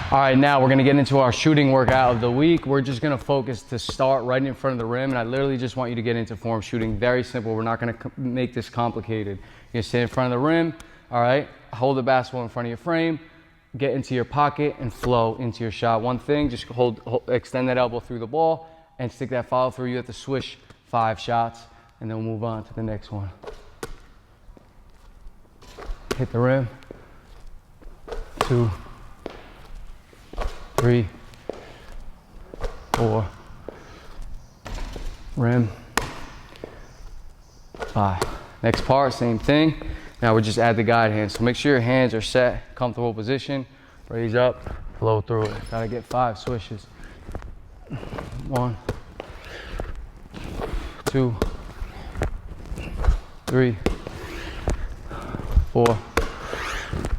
All right, now we're gonna get into our shooting workout of the week. We're just gonna focus to start right in front of the rim, and I literally just want you to get into form shooting. Very simple, we're not gonna make this complicated. You're gonna stand in front of the rim, all right? Hold the basketball in front of your frame, get into your pocket and flow into your shot. One thing, just extend that elbow through the ball and stick that follow through. You have to swish 5 shots, and then we'll move on to the next one. Hit the rim, 2, 3, 4, rim, 5. Next part, same thing. Now we just add the guide hand. So make sure your hands are set, comfortable position, raise up, flow through it. Gotta get 5 swishes. 1, 2, 3, 4.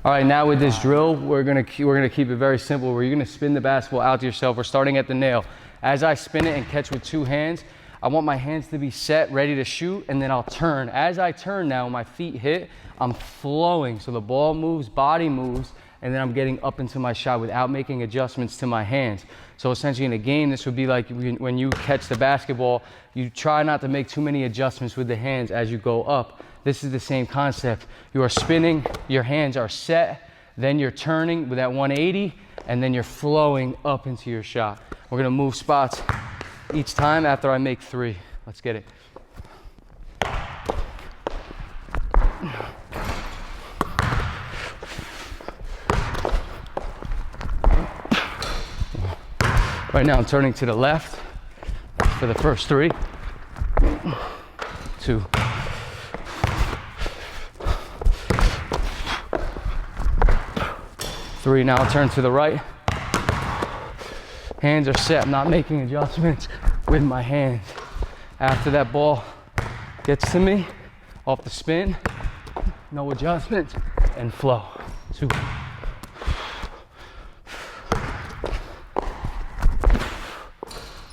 All right, now with this drill, we're gonna keep it very simple, where you're gonna spin the basketball out to yourself. We're starting at the nail. As I spin it and catch with 2 hands, I want my hands to be set, ready to shoot, and then I'll turn. As I turn now, my feet hit, I'm flowing. So the ball moves, body moves, and then I'm getting up into my shot without making adjustments to my hands. So essentially in a game, this would be like when you catch the basketball, you try not to make too many adjustments with the hands as you go up. This is the same concept. You are spinning, your hands are set, then you're turning with that 180, and then you're flowing up into your shot. We're gonna move spots each time after I make 3. Let's get it. Right now I'm turning to the left for the first 3. 2. 3, now I'll turn to the right. Hands are set, I'm not making adjustments with my hands. After that ball gets to me, off the spin, no adjustments, and flow. 2.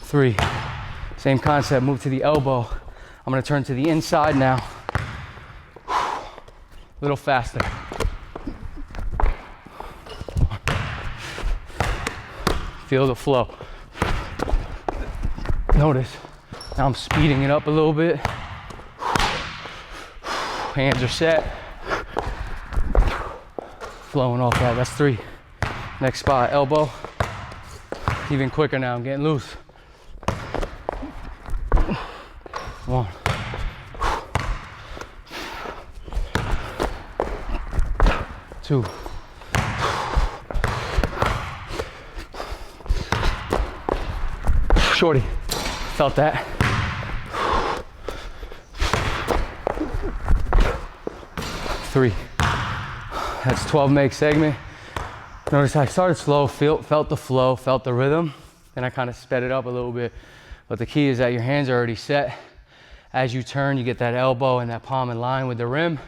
3. Same concept, move to the elbow. I'm gonna turn to the inside now. A little faster. Feel the flow. Notice, now I'm speeding it up a little bit. Hands are set. Flowing off that, that's 3. Next spot, elbow. Even quicker now, I'm getting loose. 1. 2. Shorty, felt that. 3. That's 12 meg segment. Notice I started slow, felt the flow, felt the rhythm, then I kind of sped it up a little bit. But the key is that your hands are already set. As you turn, you get that elbow and that palm in line with the rim,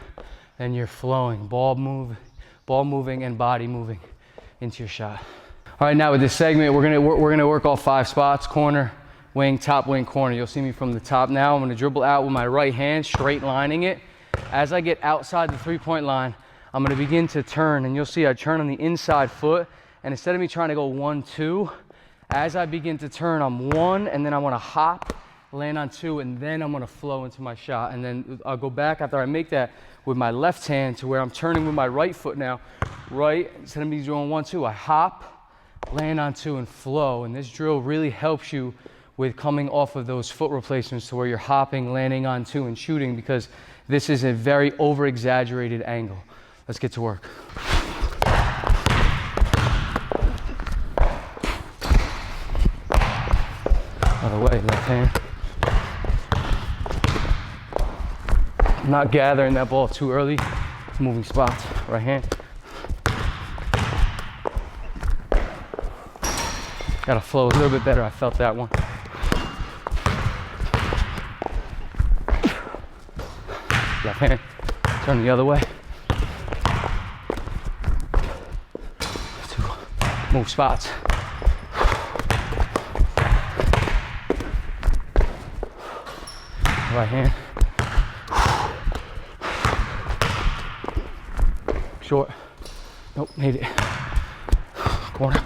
then you're flowing, ball moving and body moving into your shot. All right, now with this segment, we're gonna work all 5 spots: corner, wing, top wing, corner. You'll see me from the top now. I'm gonna dribble out with my right hand, straight lining it. As I get outside the 3-point line, I'm gonna begin to turn, and you'll see I turn on the inside foot, and instead of me trying to go 1, 2, as I begin to turn, I'm 1, and then I wanna hop, land on 2, and then I'm gonna flow into my shot. And then I'll go back after I make that with my left hand to where I'm turning with my right foot now. Right, instead of me doing 1, 2, I hop, land on 2, and flow. And this drill really helps you with coming off of those foot replacements to where you're hopping, landing on 2, and shooting, because this is a very over-exaggerated angle. Let's get to work. Other way, left hand. I'm not gathering that ball too early. Moving spots, right hand. Gotta flow a little bit better, I felt that one. Left hand, turn the other way. 2, move spots. Right hand. Short. Nope, made it. Corner.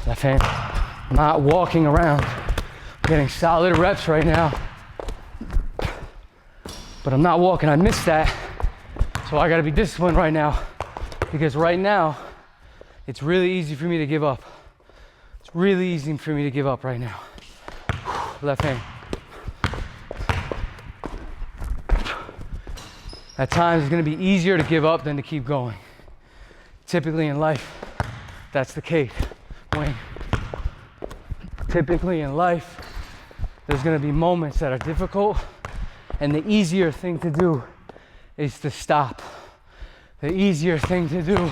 Left hand. I'm not walking around. I'm getting solid reps right now. But I'm not walking, I missed that. So I gotta be disciplined right now, because right now, it's really easy for me to give up. It's really easy for me to give up right now. Left hand. At times, it's gonna be easier to give up than to keep going. Typically in life, that's the case. Typically in life, there's gonna be moments that are difficult, and the easier thing to do is to stop. The easier thing to do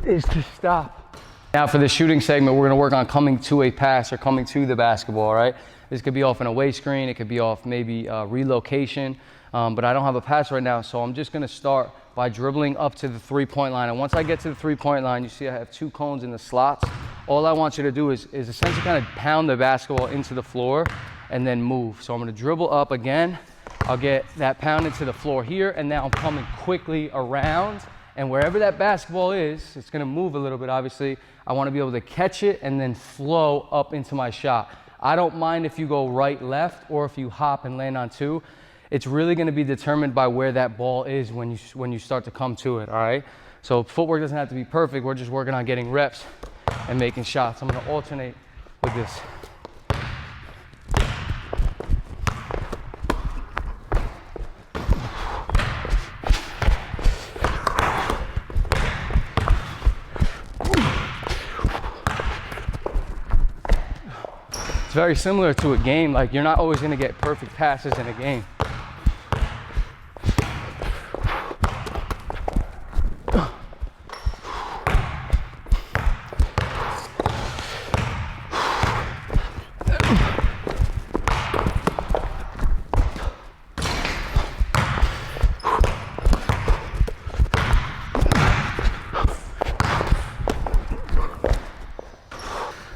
is to stop. Now for the shooting segment, we're gonna work on coming to a pass or coming to the basketball, right? This could be off an away screen, it could be off maybe relocation, but I don't have a pass right now, so I'm just gonna start by dribbling up to the three-point line. And once I get to the three-point line, you see I have 2 cones in the slots. All I want you to do is essentially kind of pound the basketball into the floor and then move. So I'm gonna dribble up again. I'll get that pound into the floor here, and now I'm coming quickly around. And wherever that basketball is, it's gonna move a little bit, obviously. I wanna be able to catch it and then flow up into my shot. I don't mind if you go right, left, or if you hop and land on 2. It's really gonna be determined by where that ball is when you start to come to it, all right? So footwork doesn't have to be perfect. We're just working on getting reps and making shots. I'm gonna alternate with this. It's very similar to a game. Like, you're not always gonna get perfect passes in a game.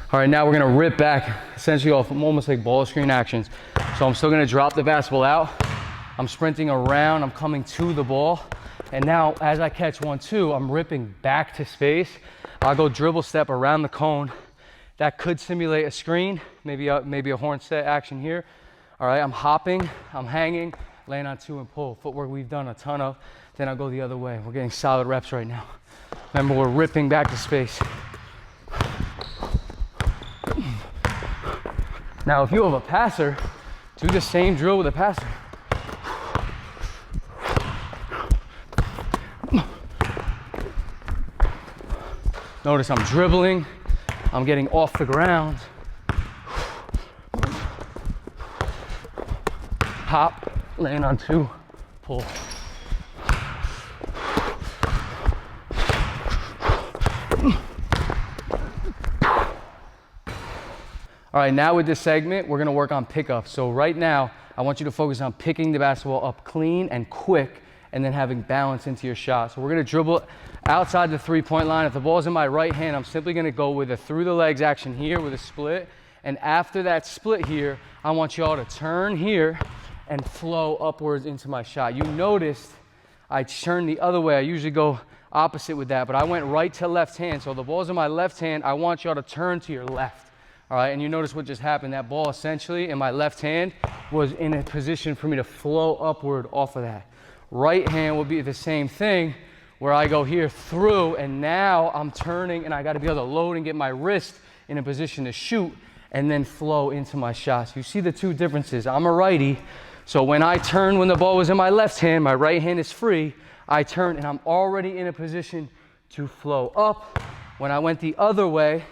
All right, now we're gonna rip back essentially off almost like ball screen actions. So I'm still gonna drop the basketball out. I'm sprinting around, I'm coming to the ball. And now as I catch 1-2, I'm ripping back to space. I'll go dribble step around the cone. That could simulate a screen, maybe a horn set action here. All right, I'm hopping, I'm hanging, land on 2 and pull. Footwork we've done a ton of. Then I'll go the other way. We're getting solid reps right now. Remember, we're ripping back to space. Now, if you have a passer, do the same drill with a passer. Notice I'm dribbling, I'm getting off the ground. Hop, land on 2, pull. All right, now with this segment, we're gonna work on pickups. So right now, I want you to focus on picking the basketball up clean and quick, and then having balance into your shot. So we're gonna dribble outside the three-point line. If the ball's in my right hand, I'm simply gonna go with a through the legs action here with a split. And after that split here, I want y'all to turn here and flow upwards into my shot. You noticed I turned the other way. I usually go opposite with that, but I went right to left hand. So the ball's in my left hand, I want y'all to turn to your left. All right, and you notice what just happened. That ball essentially in my left hand was in a position for me to flow upward off of that. Right hand will be the same thing, where I go here through, and now I'm turning and I gotta be able to load and get my wrist in a position to shoot and then flow into my shots. You see the two differences. I'm a righty, so when I turn when the ball was in my left hand, my right hand is free, I turn and I'm already in a position to flow up. When I went the other way,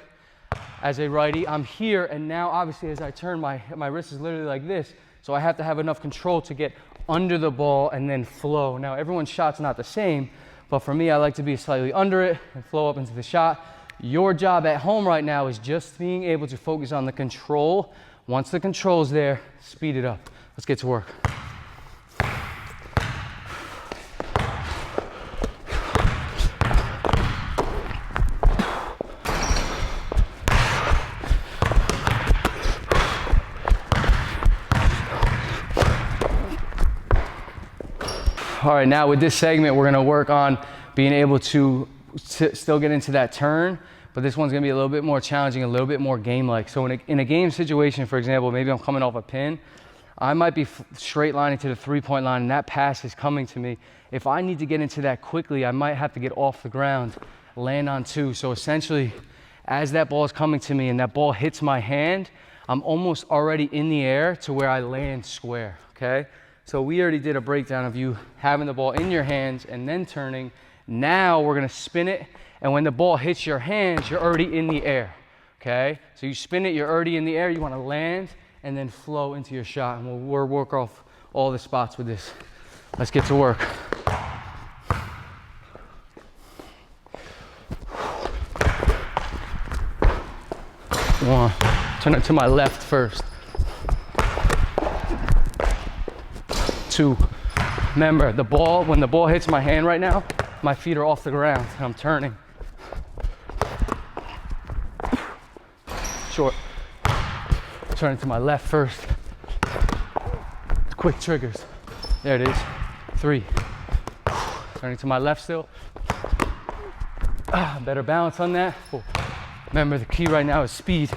as a righty, I'm here, and now obviously as I turn, my wrist is literally like this, so I have to have enough control to get under the ball and then flow. Now everyone's shot's not the same, but for me, I like to be slightly under it and flow up into the shot. Your job at home right now is just being able to focus on the control. Once the control's there, speed it up. Let's get to work. All right, now with this segment, we're gonna work on being able to still get into that turn, but this one's gonna be a little bit more challenging, a little bit more game-like. So in a game situation, for example, maybe I'm coming off a pin, I might be straight lining to the 3-point line and that pass is coming to me. If I need to get into that quickly, I might have to get off the ground, land on 2. So essentially, as that ball is coming to me and that ball hits my hand, I'm almost already in the air to where I land square, okay? So we already did a breakdown of you having the ball in your hands and then turning. Now we're gonna spin it, and when the ball hits your hands, you're already in the air, okay? So you spin it, you're already in the air, you wanna land, and then flow into your shot. And we'll work off all the spots with this. Let's get to work. One, turn it to my left first. 2, remember the ball, when the ball hits my hand right now, my feet are off the ground and I'm turning. Short. Turn it to my left first. Quick triggers. There it is. 3. Turning to my left still. Better balance on that. 4. Remember, the key right now is speed.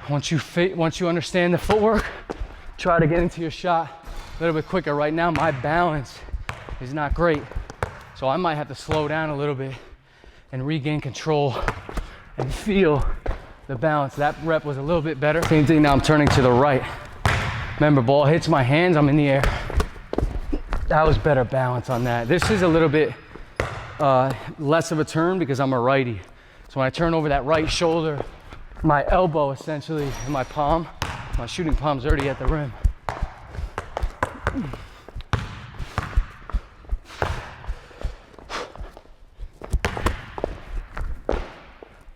Once you understand the footwork, try to get into your shot a little bit quicker. Right now, my balance is not great. So I might have to slow down a little bit and regain control and feel the balance. That rep was a little bit better. Same thing now, I'm turning to the right. Remember, ball hits my hands, I'm in the air. That was better balance on that. This is a little bit less of a turn because I'm a righty. So when I turn over that right shoulder, my elbow essentially, and my palm, my shooting palm's already at the rim.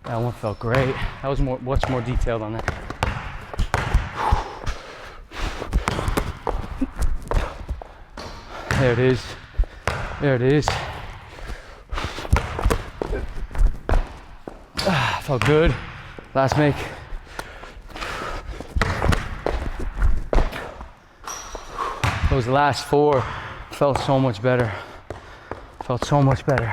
That one felt great. That was much more detailed on that. There it is. There it is. Felt good. Last make. Those last 4 felt so much better. Felt so much better.